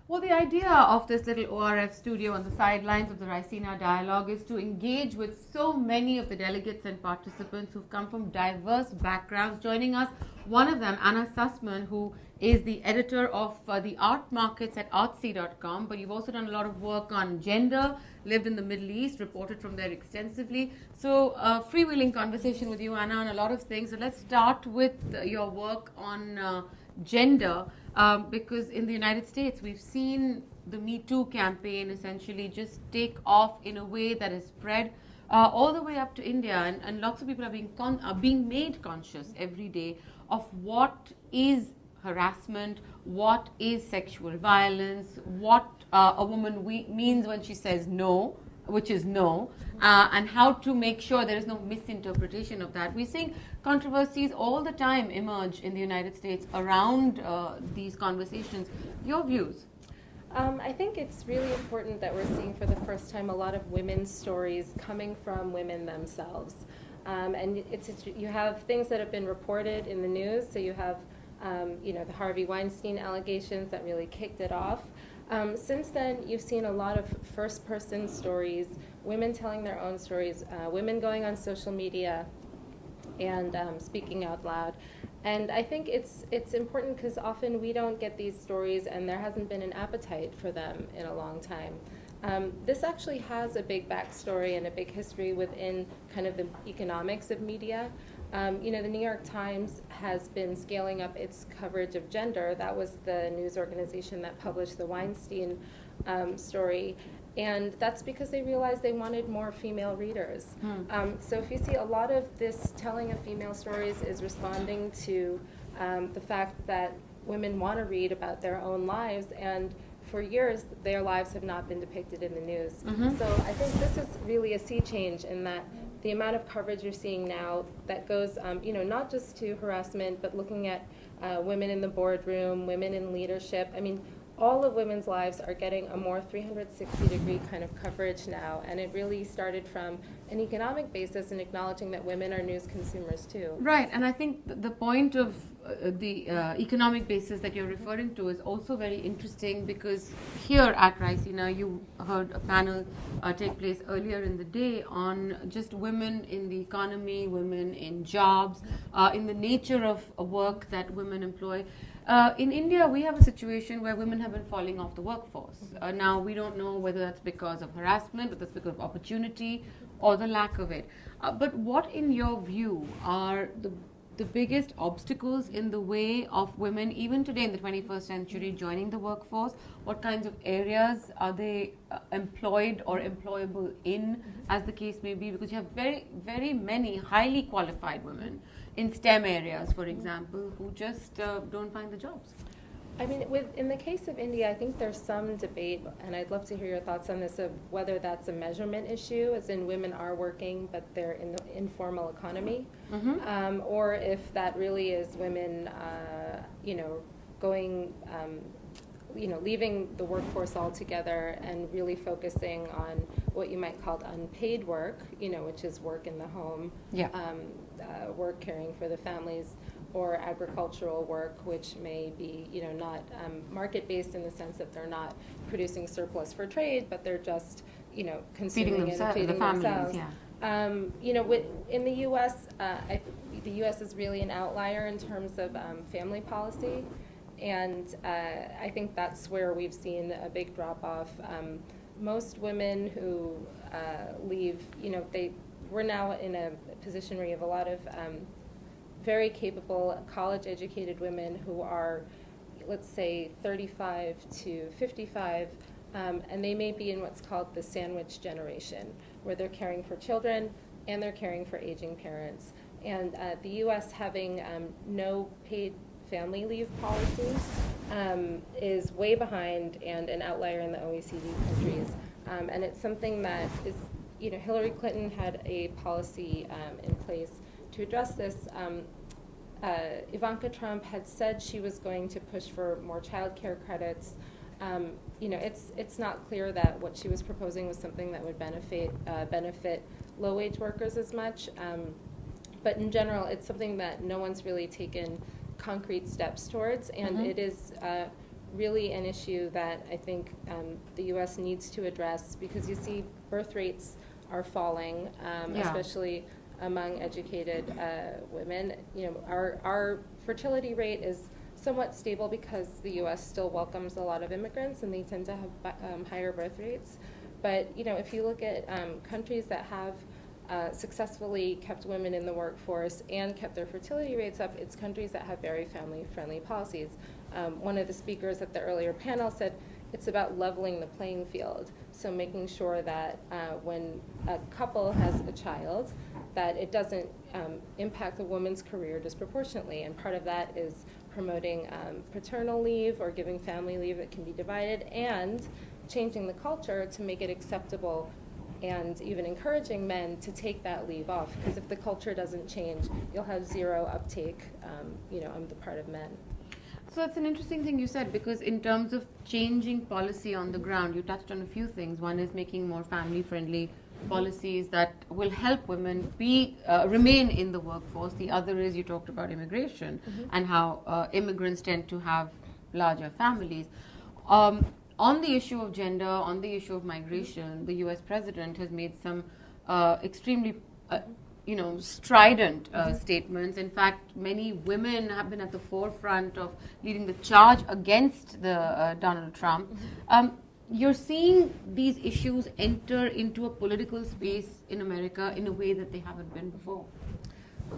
Well, the idea of this little ORF studio on the sidelines of the Raisina Dialogue is to engage with so many of the delegates and participants who've come from diverse backgrounds. Joining us, one of them, Anna Sussman, who is the editor of the art markets at artsy.com, but you've also done a lot of work on gender, lived in the Middle East, reported from there extensively. So, freewheeling conversation with you, Anna, on a lot of things. So let's start with your work on gender. Because in the United States, we've seen the Me Too campaign essentially just take off in a way that has spread all the way up to India, and lots of people are being made conscious every day of what is harassment, what is sexual violence, what a woman means when she says no, which is no, and how to make sure there is no misinterpretation of that. We're seeing controversies all the time emerge in the United States around these conversations. Your views? I think it's really important that we're seeing for the first time a lot of women's stories coming from women themselves. And you have things that have been reported in the news. So you have, the Harvey Weinstein allegations that really kicked it off. Since then, you've seen a lot of first-person stories, women telling their own stories, women going on social media and speaking out loud. And I think it's important because often we don't get these stories and there hasn't been an appetite for them in a long time. This actually has a big backstory and a big history within kind of the economics of media. The New York Times has been scaling up its coverage of gender. That was the news organization that published the Weinstein story. And that's because they realized they wanted more female readers. So if you see a lot of this telling of female stories is responding to the fact that women want to read about their own lives, and for years their lives have not been depicted in the news. So I think this is really a sea change in that the amount of coverage you're seeing now that goes, not just to harassment, but looking at women in the boardroom, women in leadership. I mean, all of women's lives are getting a more 360-degree kind of coverage now, and it really started from an economic basis and acknowledging that women are news consumers too. Right, and I think the point of the economic basis that you're referring to is also very interesting, because here at Raisina, you heard a panel take place earlier in the day on just women in the economy, women in jobs, in the nature of work that women employ. In India, we have a situation where women have been falling off the workforce. Now, we don't know whether that's because of harassment, whether that's because of opportunity, or the lack of it. But what, in your view, are the biggest obstacles in the way of women, even today in the 21st century, joining the workforce? What kinds of areas are they employed or employable in, as the case may be? Because you have very, very many highly qualified women in STEM areas, for example, who just don't find the jobs. I mean, in the case of India, I think there's some debate, and I'd love to hear your thoughts on this, of whether that's a measurement issue, as in women are working, but they're in the informal economy, or if that really is women, going, leaving the workforce altogether and really focusing on what you might call unpaid work, which is work in the home, work caring for the families, or agricultural work, which may be, not market-based in the sense that they're not producing surplus for trade, but they're just, consuming and feeding themselves. In the U.S., the U.S. is really an outlier in terms of family policy, and I think that's where we've seen a big drop-off. Most women who leave, we're now in a position where you have a lot of very capable, college-educated women who are, let's say, 35 to 55, and they may be in what's called the sandwich generation, where they're caring for children and they're caring for aging parents. And the U.S. having no paid family leave policy is way behind and an outlier in the OECD countries. And it's something that is, Hillary Clinton had a policy in place to address this. Ivanka Trump had said she was going to push for more child care credits, it's not clear that what she was proposing was something that would benefit low-wage workers as much. But in general, it's something that no one's really taken concrete steps towards, and it is really an issue that I think the U.S. needs to address, because you see birth rates are falling, especially among educated women. Our fertility rate is somewhat stable because the U.S. still welcomes a lot of immigrants, and they tend to have higher birth rates. But if you look at countries that have successfully kept women in the workforce and kept their fertility rates up, it's countries that have very family-friendly policies. One of the speakers at the earlier panel said it's about leveling the playing field, so making sure that when a couple has a child, that it doesn't impact the woman's career disproportionately, and part of that is promoting paternal leave or giving family leave that can be divided, and changing the culture to make it acceptable and even encouraging men to take that leave off, because if the culture doesn't change, you'll have zero uptake on the part of men. So it's an interesting thing you said, because in terms of changing policy on the ground, you touched on a few things. One is making more family-friendly policies that will help women remain in the workforce. The other is, you talked about immigration and how immigrants tend to have larger families. On the issue of gender, on the issue of migration, the U.S. president has made some extremely strident statements. In fact, many women have been at the forefront of leading the charge against Donald Trump. You're seeing these issues enter into a political space in America in a way that they haven't been before.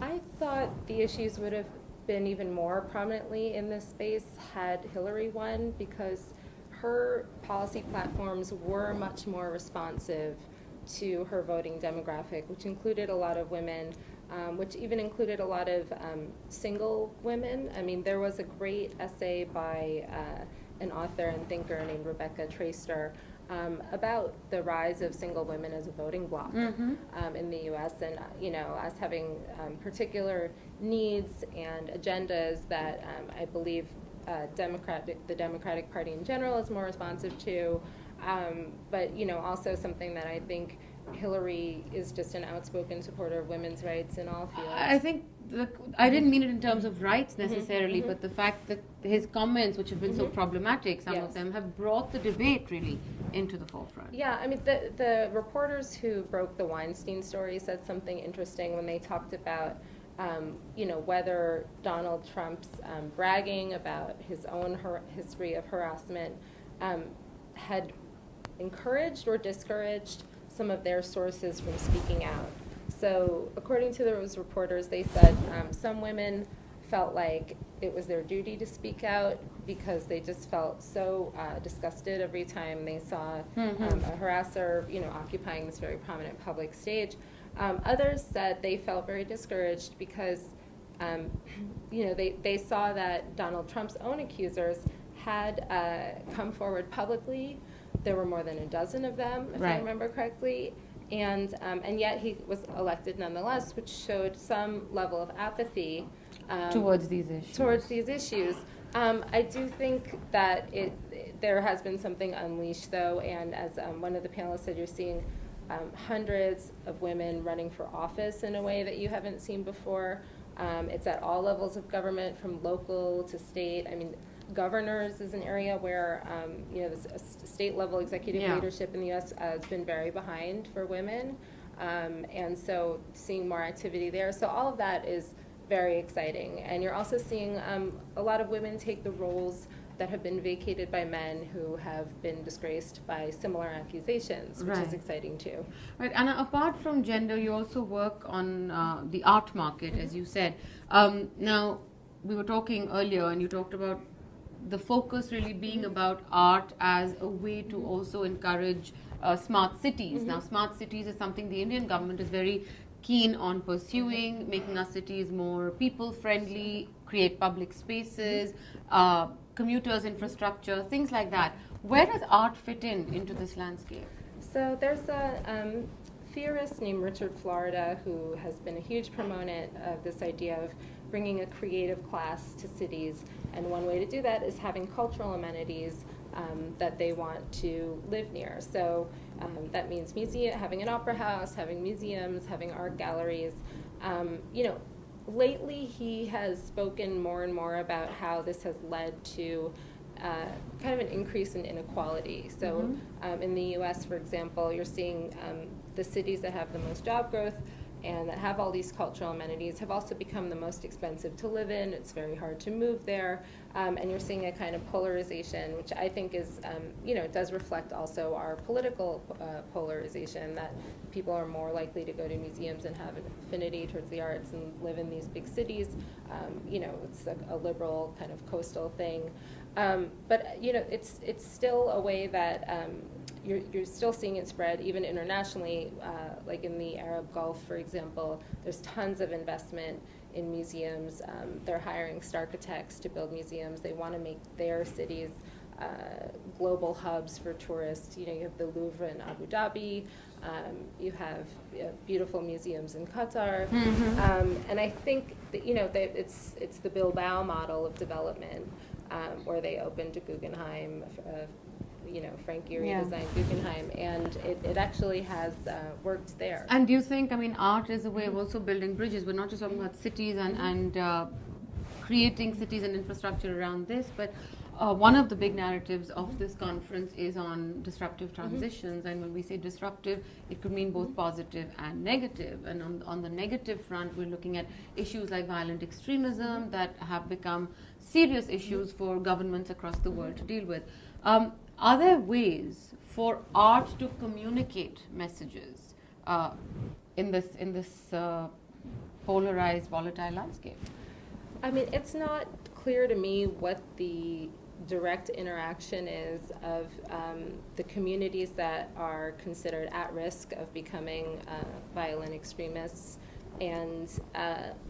I thought the issues would have been even more prominently in this space had Hillary won, because her policy platforms were much more responsive to her voting demographic, which included a lot of women, which even included a lot of single women. I mean, there was a great essay by an author and thinker named Rebecca Traister about the rise of single women as a voting bloc in the U.S. and us having particular needs and agendas that I believe the Democratic Party in general is more responsive to, but also something that I think Hillary is just an outspoken supporter of women's rights in all fields. I think I didn't mean it in terms of rights necessarily, but the fact that his comments, which have been so problematic, some of them have brought the debate really into the forefront. Yeah, I mean, the reporters who broke the Weinstein story said something interesting when they talked about whether Donald Trump's bragging about his own history of harassment had encouraged or discouraged some of their sources from speaking out. So according to those reporters, they said some women felt like it was their duty to speak out because they just felt so disgusted every time they saw a harasser, occupying this very prominent public stage. Others said they felt very discouraged because, they saw that Donald Trump's own accusers had come forward publicly. There were more than a dozen of them, if I remember correctly, and yet he was elected nonetheless, which showed some level of apathy towards these issues. I do think that there has been something unleashed, though, and as one of the panelists said, you're seeing hundreds of women running for office in a way that you haven't seen before. It's at all levels of government, from local to state. I mean, governors is an area where the state-level executive leadership in the U.S. has been very behind for women, and so seeing more activity there. So all of that is very exciting, and you're also seeing a lot of women take the roles that have been vacated by men who have been disgraced by similar accusations, which is exciting too. Right, Anna, apart from gender, you also work on the art market, as you said. Now, we were talking earlier, and you talked about the focus really being about art as a way to also encourage smart cities. Now, smart cities is something the Indian government is very keen on pursuing, making our cities more people-friendly, create public spaces, commuters infrastructure, things like that. Where does art fit into this landscape? So there's a theorist named Richard Florida who has been a huge proponent of this idea of bringing a creative class to cities, and one way to do that is having cultural amenities that they want to live near. So that means having an opera house, having museums, having art galleries. Lately he has spoken more and more about how this has led to kind of an increase in inequality. So in the US, for example, you're seeing the cities that have the most job growth and that have all these cultural amenities have also become the most expensive to live in. It's very hard to move there. And you're seeing a kind of polarization, which I think is, does reflect also our political polarization, that people are more likely to go to museums and have an affinity towards the arts and live in these big cities. It's a liberal kind of coastal thing. But it's still a way that you're still seeing it spread even internationally, like in the Arab Gulf, for example. There's tons of investment in museums. They're hiring architects to build museums. They want to make their cities global hubs for tourists. You have the Louvre in Abu Dhabi. You have beautiful museums in Qatar. And I think that, it's the Bilbao model of development, where they opened a Guggenheim. Frank Gehry designed Guggenheim, and it actually has worked there. And do you think, art is a way of also building bridges? We're not just talking about cities and creating cities and infrastructure around this, but one of the big narratives of this conference is on disruptive transitions. And when we say disruptive, it could mean both positive and negative. And on the negative front, we're looking at issues like violent extremism that have become serious issues for governments across the world to deal with. Are there ways for art to communicate messages in this polarized, volatile landscape? It's not clear to me what the direct interaction is of the communities that are considered at risk of becoming violent extremists and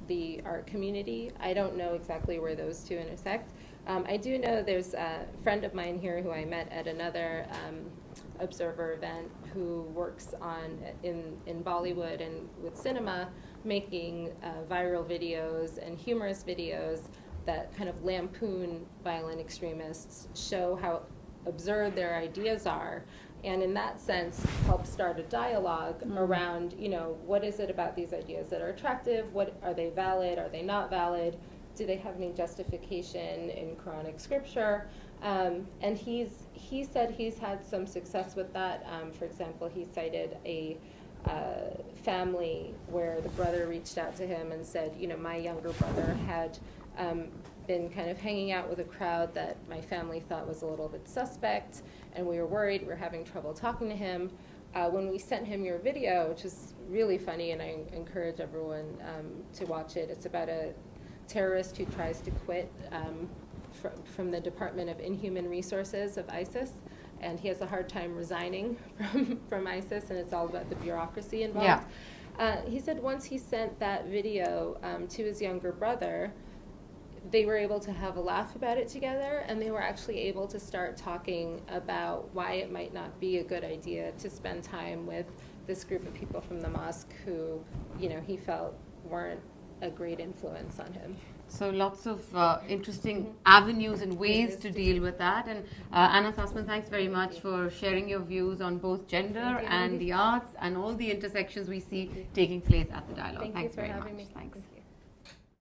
the art community. I don't know exactly where those two intersect. I do know there's a friend of mine here who I met at another Observer event who works in Bollywood and with cinema, making viral videos and humorous videos that kind of lampoon violent extremists, show how absurd their ideas are, and in that sense help start a dialogue around, what is it about these ideas that are attractive? What are they valid? Are they not valid? Do they have any justification in Quranic scripture? And he said he's had some success with that. For example, he cited a family where the brother reached out to him and said, my younger brother had been kind of hanging out with a crowd that my family thought was a little bit suspect, and we were worried, we were having trouble talking to him. When we sent him your video, which is really funny, and I encourage everyone to watch it, it's about a terrorist who tries to quit from the Department of Inhuman Resources of ISIS, and he has a hard time resigning from ISIS, and it's all about the bureaucracy involved. He said once he sent that video to his younger brother, they were able to have a laugh about it together, and they were actually able to start talking about why it might not be a good idea to spend time with this group of people from the mosque who, he felt weren't a great influence on him. So lots of interesting avenues and ways to deal with that. And Anna Sussman, thanks very much for sharing your views on both gender and the arts and all the intersections we see taking place at the dialogue. Thank Thanks you for very having much. me. Thanks.